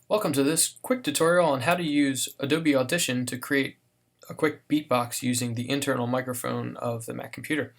Welcome to this quick tutorial on how to use Adobe Audition to create a quick beatbox using the internal microphone of the Mac computer.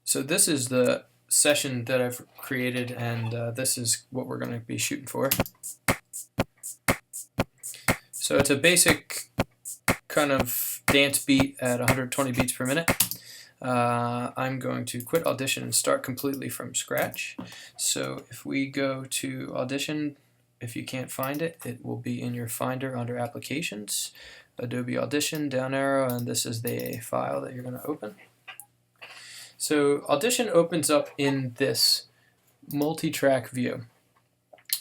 So this is the session that I've created, and this is what we're going to be shooting for. So it's a basic kind of dance beat at 120 beats per minute. I'm going to quit Audition and start completely from scratch. So if we go to Audition, if you can't find it, it will be in your Finder under Applications, Adobe Audition, down arrow, and this is the file that you're going to open. So Audition opens up in this multi-track view.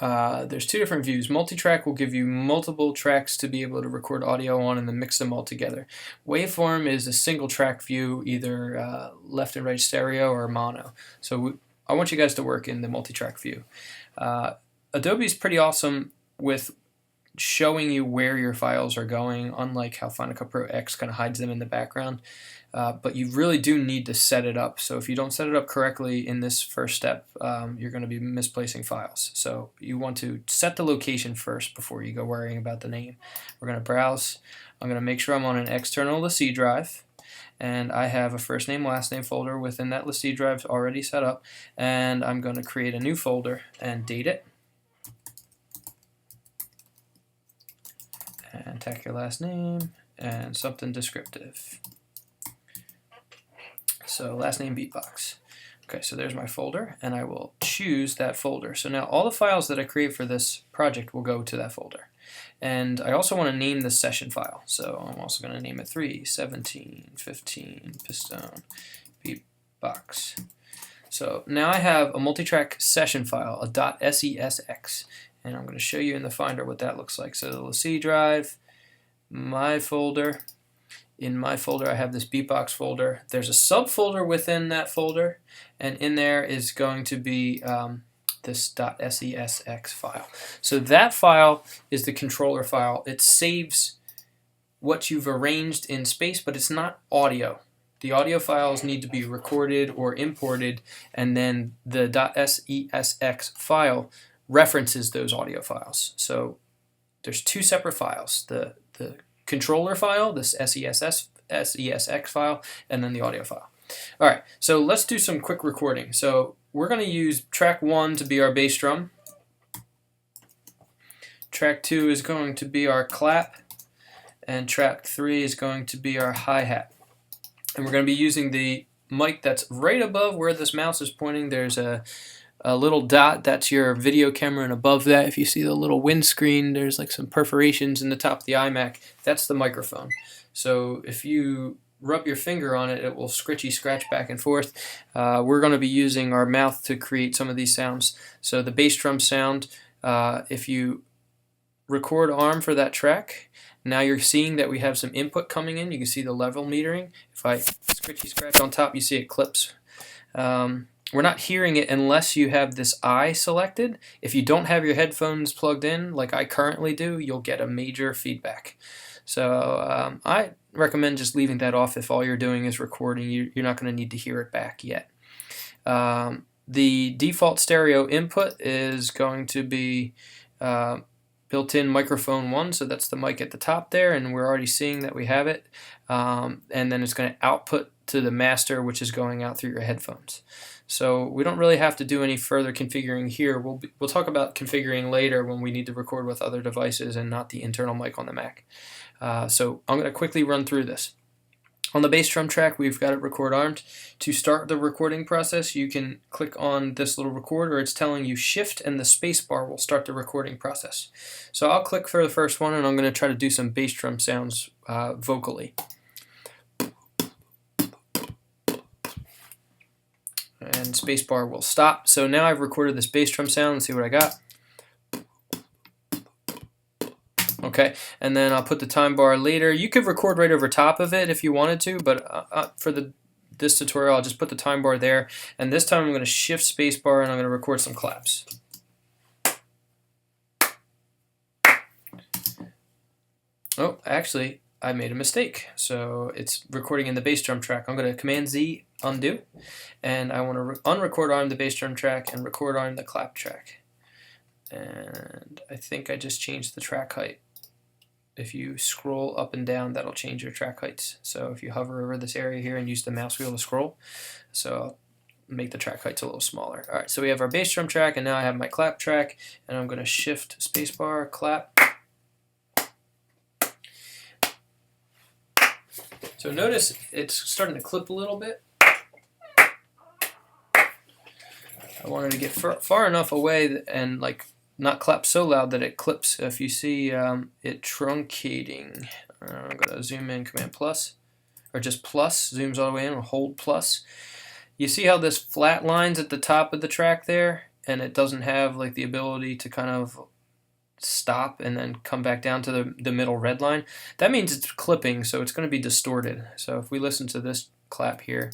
There's two different views. Multi-track will give you multiple tracks to be able to record audio on and then mix them all together. Waveform is a single track view, either left and right stereo or mono. So I want you guys to work in the multi-track view. Adobe is pretty awesome with showing you where your files are going, unlike how Final Cut Pro X kind of hides them in the background. But you really do need to set it up. So if you don't set it up correctly in this first step, you're going to be misplacing files. So you want to set the location first before you go worrying about the name. We're going to browse. I'm going to make sure I'm on an external C drive. And I have a first name, last name folder within that C drive already set up. And I'm going to create a new folder and date it. And tack your last name and something descriptive. So last name Beatbox. Okay, so there's my folder, and I will choose that folder. So now all the files that I create for this project will go to that folder. And I also want to name the session file. So I'm also going to name it 3:17:15 Pistone Beatbox. So now I have a multi-track session file, a .sesx. And I'm going to show you in the Finder what that looks like. So the C drive, my folder. In my folder, I have this Beatbox folder. There's a subfolder within that folder, and in there is going to be this .sesx file. So that file is the controller file. It saves what you've arranged in space, but it's not audio. The audio files need to be recorded or imported, and then the .sesx file references those audio files. So there's two separate files, the controller file, this SESX file, and then the audio file. All right, so let's do some quick recording. So we're going to use track 1 to be our bass drum. Track 2 is going to be our clap, and track 3 is going to be our hi-hat. And we're going to be using the mic that's right above where this mouse is pointing. There's a little dot, that's your video camera, and above that, if you see the little windscreen, there's like some perforations in the top of the iMac. That's the microphone. So if you rub your finger on it, it will scritchy scratch back and forth. We're going to be using our mouth to create some of these sounds. So the bass drum sound, if you record arm for that track, now you're seeing that we have some input coming in. You can see the level metering. If I scritchy scratch on top, you see it clips. We're not hearing it unless you have this I selected. If you don't have your headphones plugged in, like I currently do, you'll get a major feedback. So I recommend just leaving that off if all you're doing is recording. You're not going to need to hear it back yet. The default stereo input is going to be built-in microphone 1, so that's the mic at the top there, and we're already seeing that we have it. And then it's going to output to the master, which is going out through your headphones. So we don't really have to do any further configuring here. We'll talk about configuring later when we need to record with other devices and not the internal mic on the Mac. So I'm going to quickly run through this. On the bass drum track, we've got it record armed. To start the recording process, you can click on this little recorder. It's telling you Shift and the space bar will start the recording process. So I'll click for the first one, and I'm going to try to do some bass drum sounds vocally. And spacebar will stop. So now I've recorded this bass drum sound. Let's see what I got. Okay, and then I'll put the time bar later. You could record right over top of it if you wanted to, but for this tutorial, I'll just put the time bar there. And this time I'm going to shift spacebar, and I'm going to record some claps. Oh, actually, I made a mistake. So it's recording in the bass drum track. I'm going to Command Z, undo, and I want to unrecord arm the bass drum track and record arm the clap track. and I think I just changed the track height. If you scroll up and down, that'll change your track heights. So if you hover over this area here and use the mouse wheel to scroll, so I'll make the track heights a little smaller. Alright, so we have our bass drum track, and now I have my clap track, and I'm going to shift spacebar, clap. So notice it's starting to clip a little bit. I wanted to get far enough away and like not clap so loud that it clips. If you see it truncating, I'm going to zoom in, Command plus, or just plus, zooms all the way in, and hold plus. You see how this flat lines at the top of the track there, and it doesn't have like the ability to kind of stop and then come back down to the middle red line? That means it's clipping, so it's going to be distorted. So if we listen to this clap here,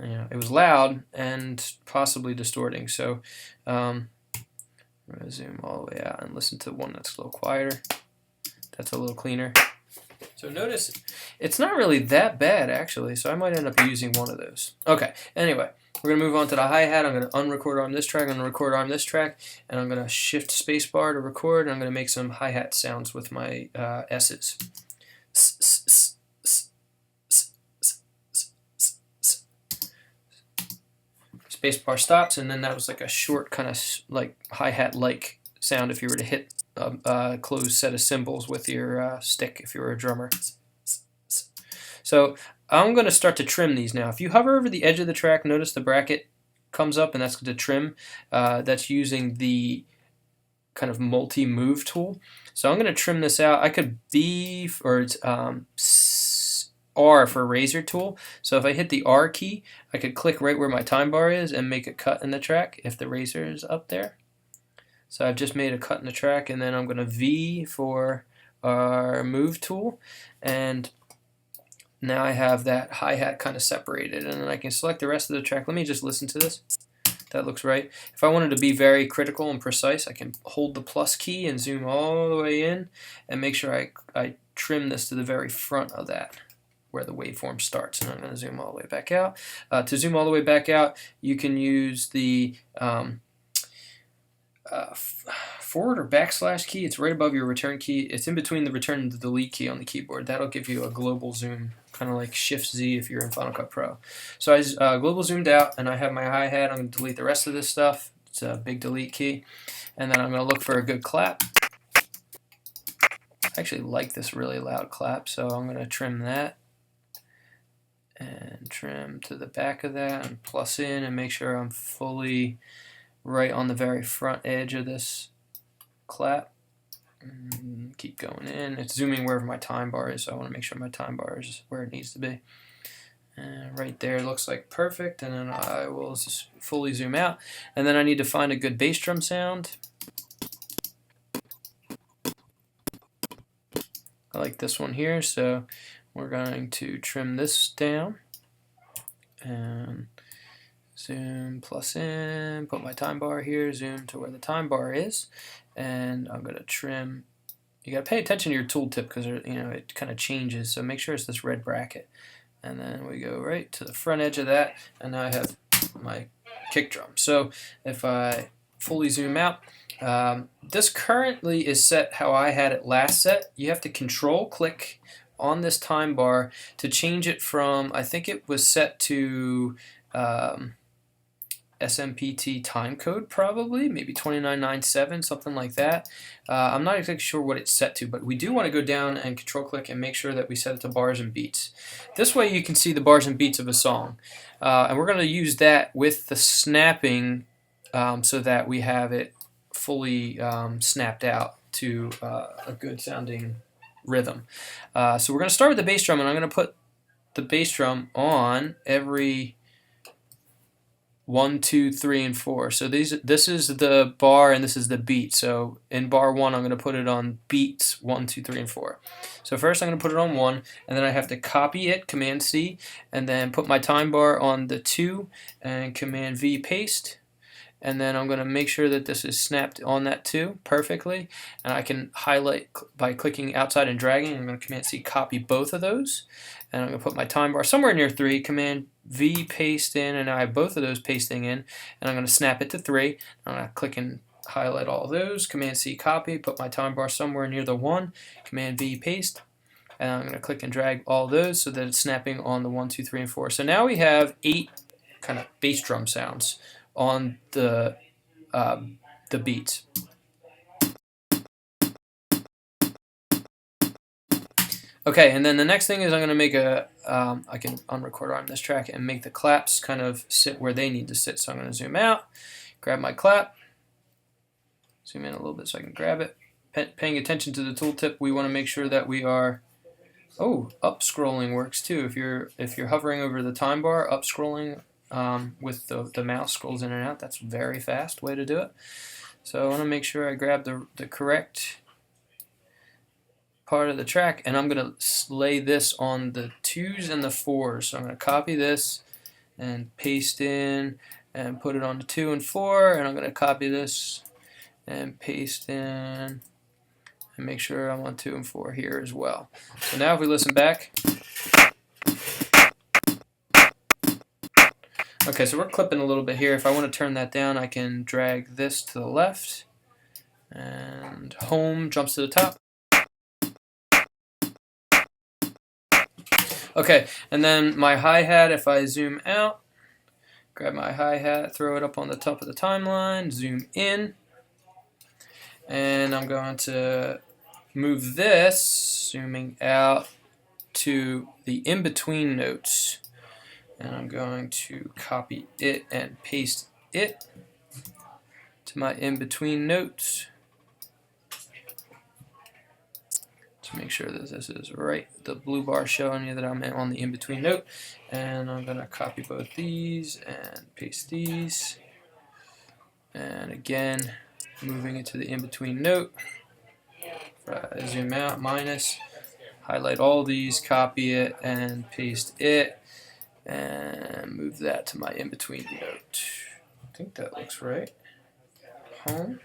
it was loud and possibly distorting. So I'm going to zoom all the way out and listen to one that's a little quieter. That's a little cleaner. So notice it's not really that bad actually, so I might end up using one of those. Okay, anyway, we're going to move on to the hi-hat. I'm going to unrecord arm this track, I'm going to record arm this track, and I'm going to shift spacebar to record, and I'm going to make some hi-hat sounds with my S's. Spacebar stops, and then that was like a short kind of like hi-hat-like sound if you were to hit a closed set of cymbals with your stick if you were a drummer. So I'm going to start to trim these now. If you hover over the edge of the track, notice the bracket comes up, and that's the trim. That's using the kind of multi-move tool. So I'm going to trim this out. I could B, or it's R for razor tool. So if I hit the R key, I could click right where my time bar is and make a cut in the track if the razor is up there. So I've just made a cut in the track, and then I'm going to V for our move tool, and now I have that hi-hat kind of separated, and then I can select the rest of the track. Let me just listen to this. That looks right. If I wanted to be very critical and precise, I can hold the plus key and zoom all the way in and make sure I trim this to the very front of that, where the waveform starts, and I'm going to zoom all the way back out. To zoom all the way back out, you can use the forward or backslash key. It's right above your return key. It's in between the return and the delete key on the keyboard. That'll give you a global zoom, kind of like Shift Z if you're in Final Cut Pro. So I global zoomed out, and I have my hi-hat. I'm going to delete the rest of this stuff. It's a big delete key. And then I'm going to look for a good clap. I actually like this really loud clap, so I'm going to trim that and trim to the back of that and plus in and make sure I'm fully right on the very front edge of this clap. Keep going in. It's zooming wherever my time bar is, so I want to make sure my time bar is where it needs to be. Right there looks like perfect, and then I will just fully zoom out, and then I need to find a good bass drum sound. I like this one here, so we're going to trim this down and zoom plus in, put my time bar here, zoom to where the time bar is, and I'm going to trim. You got to pay attention to your tooltip because it kind of changes, so make sure it's this red bracket. And then we go right to the front edge of that, and now I have my kick drum. So if I fully zoom out, this currently is set how I had it last set. You have to control click on this time bar to change it from, I think it was set to SMPT time code, probably maybe 2997, something like that. I'm not exactly sure what it's set to, but we do want to go down and control click and make sure that we set it to bars and beats. This way you can see the bars and beats of a song, and we're going to use that with the snapping so that we have it fully snapped out to a good sounding rhythm. So we're going to start with the bass drum, and I'm going to put the bass drum on every 1, 2, 3, and 4. So this is the bar and this is the beat. So in bar 1, I'm going to put it on beats 1, 2, 3, and 4. So first I'm going to put it on 1, and then I have to copy it, Command C, and then put my time bar on the 2, and Command V paste. And then I'm going to make sure that this is snapped on that 2 perfectly, and I can highlight by clicking outside and dragging. I'm going to Command C copy both of those, and I'm going to put my time bar somewhere near 3, Command V paste in, and I have both of those pasting in, and I'm going to snap it to 3. I'm going to click and highlight all those, Command-C, copy, put my time bar somewhere near the 1, Command-V, paste, and I'm going to click and drag all those so that it's snapping on the 1, 2, 3, and 4. So now we have 8 kind of bass drum sounds on the beats. Okay, and then the next thing is I'm going to make I can unrecord arm this track and make the claps kind of sit where they need to sit. So I'm going to zoom out, grab my clap, zoom in a little bit so I can grab it. Paying attention to the tooltip, we want to make sure that we are, up scrolling works too. If you're hovering over the time bar, up scrolling with the mouse scrolls in and out. That's a very fast way to do it. So I want to make sure I grab the correct part of the track, and I'm going to lay this on the 2s and the 4s. So I'm going to copy this and paste in and put it on the 2 and 4, and I'm going to copy this and paste in and make sure I'm on 2 and 4 here as well. So now if we listen back, okay, so we're clipping a little bit here. If I want to turn that down, I can drag this to the left, and home jumps to the top. Okay, and then my hi-hat, if I zoom out, grab my hi-hat, throw it up on the top of the timeline, zoom in, and I'm going to move this, zooming out to the in-between notes, and I'm going to copy it and paste it to my in-between notes to make sure that this is right. The blue bar showing you that I'm on the in-between note, and I'm going to copy both these and paste these, and again moving it to the in-between note. If I zoom out, minus, highlight all these, copy it and paste it, and move that to my in-between note. I think that looks right. Home.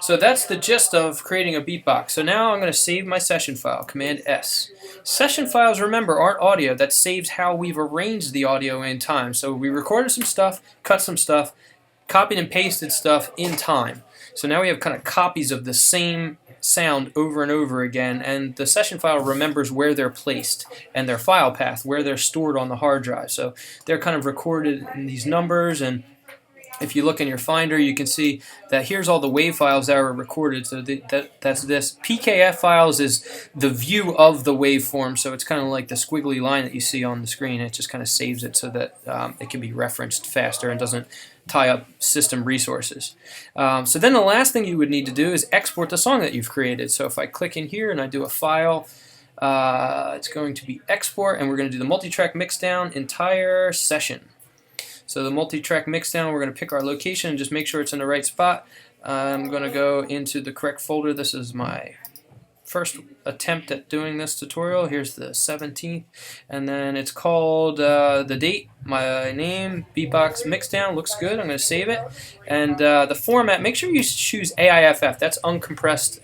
So that's the gist of creating a beatbox. So now I'm going to save my session file, Command S. Session files, remember, aren't audio. That saves how we've arranged the audio in time. So we recorded some stuff, cut some stuff, copied and pasted stuff in time. So now we have kind of copies of the same sound over and over again, and the session file remembers where they're placed and their file path, where they're stored on the hard drive. So they're kind of recorded in these numbers, and if you look in your Finder, you can see that here's all the WAV files that were recorded. So that's this. PKF files is the view of the waveform, so it's kind of like the squiggly line that you see on the screen. It just kind of saves it so that it can be referenced faster and doesn't tie up system resources. So then the last thing you would need to do is export the song that you've created. So if I click in here and I do a file, it's going to be export, and we're going to do the multi-track mixdown entire session. So the multi-track mixdown, we're going to pick our location and just make sure it's in the right spot. I'm going to go into the correct folder. This is my first attempt at doing this tutorial. Here's the 17th, and then it's called the date, my name, Beatbox Mixdown. Looks good. I'm going to save it, and the format, make sure you choose AIFF. That's uncompressed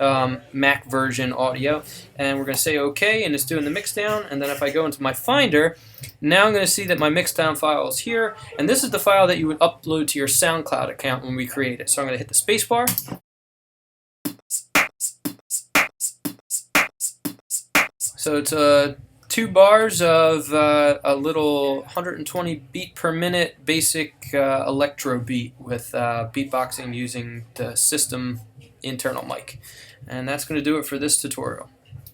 Mac version audio, and we're going to say OK, and it's doing the mixdown. And then if I go into my Finder, now I'm going to see that my mixdown file is here, and this is the file that you would upload to your SoundCloud account when we create it. So I'm going to hit the spacebar. So it's 2 bars of a little 120 beat per minute basic electro beat with beatboxing using the system internal mic. And that's going to do it for this tutorial.